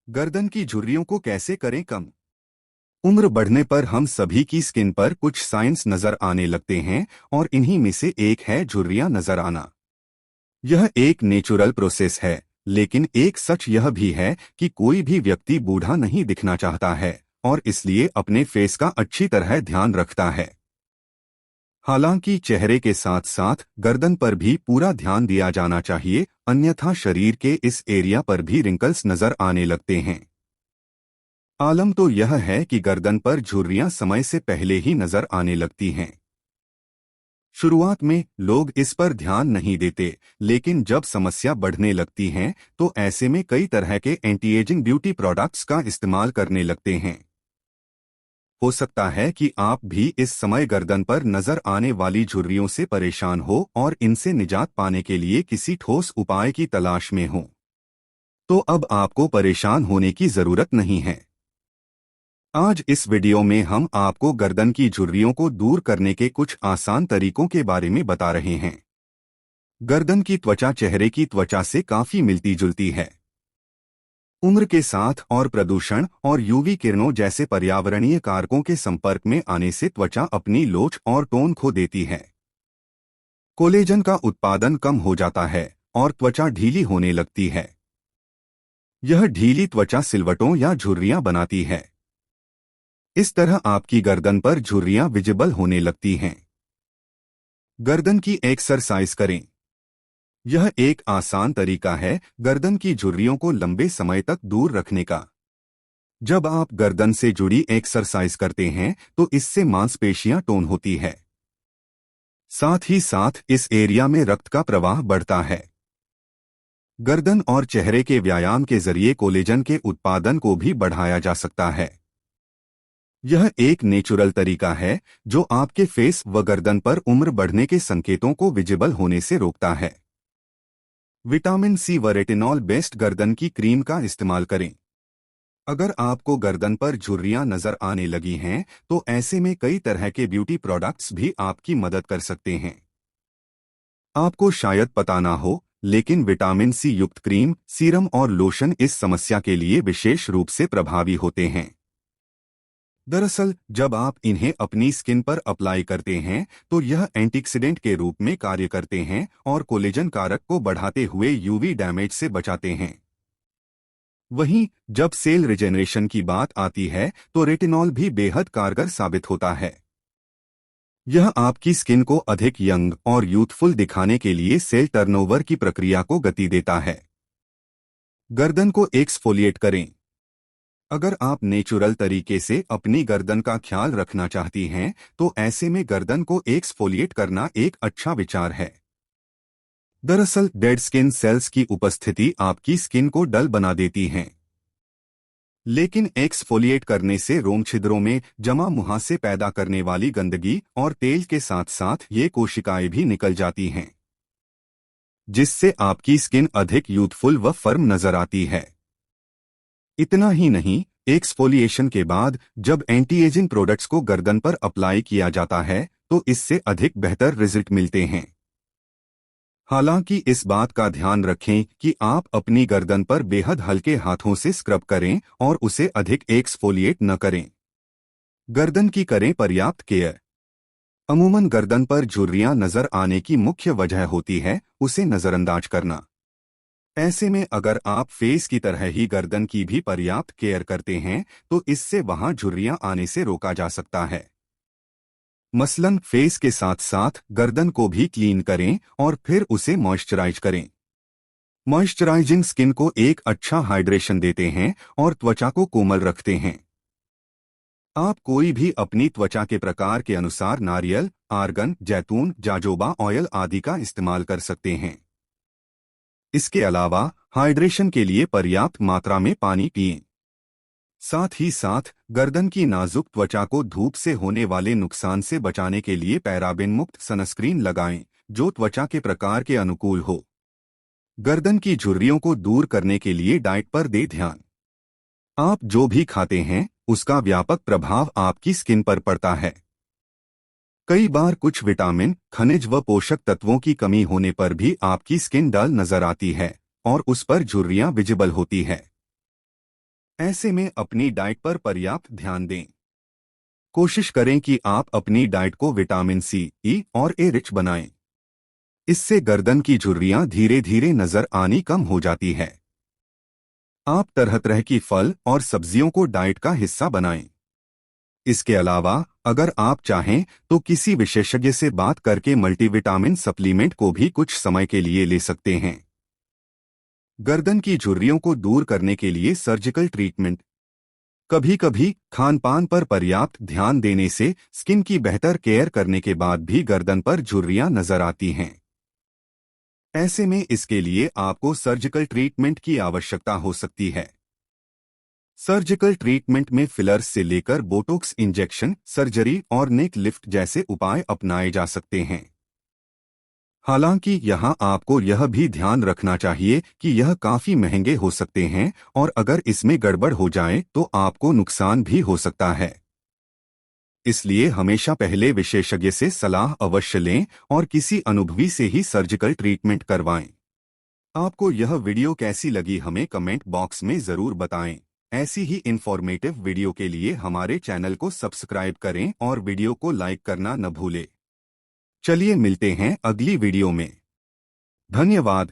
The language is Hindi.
गर्दन की झुर्रियों को कैसे करें कम। उम्र बढ़ने पर हम सभी की स्किन पर कुछ साइंस नजर आने लगते हैं और इन्हीं में से एक है झुर्रियां नजर आना। यह एक नेचुरल प्रोसेस है, लेकिन एक सच यह भी है कि कोई भी व्यक्ति बूढ़ा नहीं दिखना चाहता है और इसलिए अपने फेस का अच्छी तरह ध्यान रखता है। हालांकि चेहरे के साथ साथ गर्दन पर भी पूरा ध्यान दिया जाना चाहिए, अन्यथा शरीर के इस एरिया पर भी रिंकल्स नजर आने लगते हैं। आलम तो यह है कि गर्दन पर झुर्रियां समय से पहले ही नजर आने लगती हैं। शुरुआत में लोग इस पर ध्यान नहीं देते, लेकिन जब समस्या बढ़ने लगती है तो ऐसे में कई तरह के एंटी एजिंग ब्यूटी प्रोडक्ट्स का इस्तेमाल करने लगते हैं। हो सकता है कि आप भी इस समय गर्दन पर नजर आने वाली झुर्रियों से परेशान हो और इनसे निजात पाने के लिए किसी ठोस उपाय की तलाश में हो। तो अब आपको परेशान होने की जरूरत नहीं है। आज इस वीडियो में हम आपको गर्दन की झुर्रियों को दूर करने के कुछ आसान तरीकों के बारे में बता रहे हैं। गर्दन की त्वचा चेहरे की त्वचा से काफी मिलती जुलती है। उम्र के साथ और प्रदूषण और यूवी किरणों जैसे पर्यावरणीय कारकों के संपर्क में आने से त्वचा अपनी लोच और टोन खो देती है। कोलेजन का उत्पादन कम हो जाता है और त्वचा ढीली होने लगती है। यह ढीली त्वचा सिलवटों या झुर्रियां बनाती है। इस तरह आपकी गर्दन पर झुर्रियां विजिबल होने लगती हैं। गर्दन की एक्सरसाइज करें। यह एक आसान तरीका है गर्दन की झुर्रियों को लंबे समय तक दूर रखने का। जब आप गर्दन से जुड़ी एक्सरसाइज करते हैं तो इससे मांसपेशियां टोन होती है। साथ ही साथ इस एरिया में रक्त का प्रवाह बढ़ता है। गर्दन और चेहरे के व्यायाम के जरिए कोलेजन के उत्पादन को भी बढ़ाया जा सकता है। यह एक नेचुरल तरीका है जो आपके फेस व गर्दन पर उम्र बढ़ने के संकेतों को विजिबल होने से रोकता है। विटामिन सी व रेटिनॉल बेस्ड गर्दन की क्रीम का इस्तेमाल करें। अगर आपको गर्दन पर झुर्रियां नजर आने लगी हैं तो ऐसे में कई तरह के ब्यूटी प्रोडक्ट्स भी आपकी मदद कर सकते हैं। आपको शायद पता ना हो, लेकिन विटामिन सी युक्त क्रीम, सीरम और लोशन इस समस्या के लिए विशेष रूप से प्रभावी होते हैं। दरअसल जब आप इन्हें अपनी स्किन पर अप्लाई करते हैं तो यह एंटीऑक्सीडेंट के रूप में कार्य करते हैं और कोलेजन कारक को बढ़ाते हुए यूवी डैमेज से बचाते हैं। वहीं जब सेल रिजेनरेशन की बात आती है तो रेटिनॉल भी बेहद कारगर साबित होता है। यह आपकी स्किन को अधिक यंग और यूथफुल दिखाने के लिए सेल टर्नओवर की प्रक्रिया को गति देता है। गर्दन को एक्सफोलिएट करें। अगर आप नेचुरल तरीके से अपनी गर्दन का ख्याल रखना चाहती हैं तो ऐसे में गर्दन को एक्सफोलिएट करना एक अच्छा विचार है। दरअसल डेड स्किन सेल्स की उपस्थिति आपकी स्किन को डल बना देती हैं। लेकिन एक्सफोलिएट करने से रोम छिद्रों में जमा मुहासे पैदा करने वाली गंदगी और तेल के साथ साथ ये कोशिकाएं भी निकल जाती हैं, जिससे आपकी स्किन अधिक यूथफुल व फर्म नजर आती है। इतना ही नहीं, एक्सफोलिएशन के बाद जब एंटी एजिंग प्रोडक्ट्स को गर्दन पर अप्लाई किया जाता है तो इससे अधिक बेहतर रिजल्ट मिलते हैं। हालांकि इस बात का ध्यान रखें कि आप अपनी गर्दन पर बेहद हल्के हाथों से स्क्रब करें और उसे अधिक एक्सफोलिएट न करें। गर्दन की करें पर्याप्त केयर। अमूमन गर्दन पर झुर्रियां नजर आने की मुख्य वजह होती है उसे नजरअंदाज करना। ऐसे में अगर आप फेस की तरह ही गर्दन की भी पर्याप्त केयर करते हैं तो इससे वहां झुर्रियां आने से रोका जा सकता है। मसलन फेस के साथ साथ गर्दन को भी क्लीन करें और फिर उसे मॉइस्चराइज करें। मॉइस्चराइजिंग स्किन को एक अच्छा हाइड्रेशन देते हैं और त्वचा को कोमल रखते हैं। आप कोई भी अपनी त्वचा के प्रकार के अनुसार नारियल, आर्गन, जैतून, जाजोबा ऑयल आदि का इस्तेमाल कर सकते हैं। इसके अलावा हाइड्रेशन के लिए पर्याप्त मात्रा में पानी पिएं। साथ ही साथ गर्दन की नाजुक त्वचा को धूप से होने वाले नुकसान से बचाने के लिए पैराबेन मुक्त सनस्क्रीन लगाएं, जो त्वचा के प्रकार के अनुकूल हो। गर्दन की झुर्रियों को दूर करने के लिए डाइट पर दे ध्यान। आप जो भी खाते हैं उसका व्यापक प्रभाव आपकी स्किन पर पड़ता है। कई बार कुछ विटामिन, खनिज व पोषक तत्वों की कमी होने पर भी आपकी स्किन डल नजर आती है और उस पर झुर्रियां विजिबल होती है। ऐसे में अपनी डाइट पर पर्याप्त ध्यान दें। कोशिश करें कि आप अपनी डाइट को विटामिन सी, ई और ए रिच बनाएं। इससे गर्दन की झुर्रियां धीरे धीरे नजर आनी कम हो जाती है। आप तरह तरह की फल और सब्जियों को डाइट का हिस्सा बनाएं। इसके अलावा अगर आप चाहें तो किसी विशेषज्ञ से बात करके मल्टीविटामिन सप्लीमेंट को भी कुछ समय के लिए ले सकते हैं। गर्दन की झुर्रियों को दूर करने के लिए सर्जिकल ट्रीटमेंट। कभी कभी खानपान पर पर्याप्त ध्यान देने से स्किन की बेहतर केयर करने के बाद भी गर्दन पर झुर्रियां नजर आती हैं। ऐसे में इसके लिए आपको सर्जिकल ट्रीटमेंट की आवश्यकता हो सकती है। सर्जिकल ट्रीटमेंट में फिलर्स से लेकर बोटॉक्स इंजेक्शन, सर्जरी और नेक लिफ्ट जैसे उपाय अपनाए जा सकते हैं। हालांकि यहां आपको यह भी ध्यान रखना चाहिए कि यह काफी महंगे हो सकते हैं और अगर इसमें गड़बड़ हो जाए तो आपको नुकसान भी हो सकता है। इसलिए हमेशा पहले विशेषज्ञ से सलाह अवश्य लें और किसी अनुभवी से ही सर्जिकल ट्रीटमेंट करवाएं। आपको यह वीडियो कैसी लगी हमें कमेंट बॉक्स में जरूर बताएं। ऐसी ही इंफॉर्मेटिव वीडियो के लिए हमारे चैनल को सब्सक्राइब करें और वीडियो को लाइक करना न भूलें। चलिए मिलते हैं अगली वीडियो में। धन्यवाद।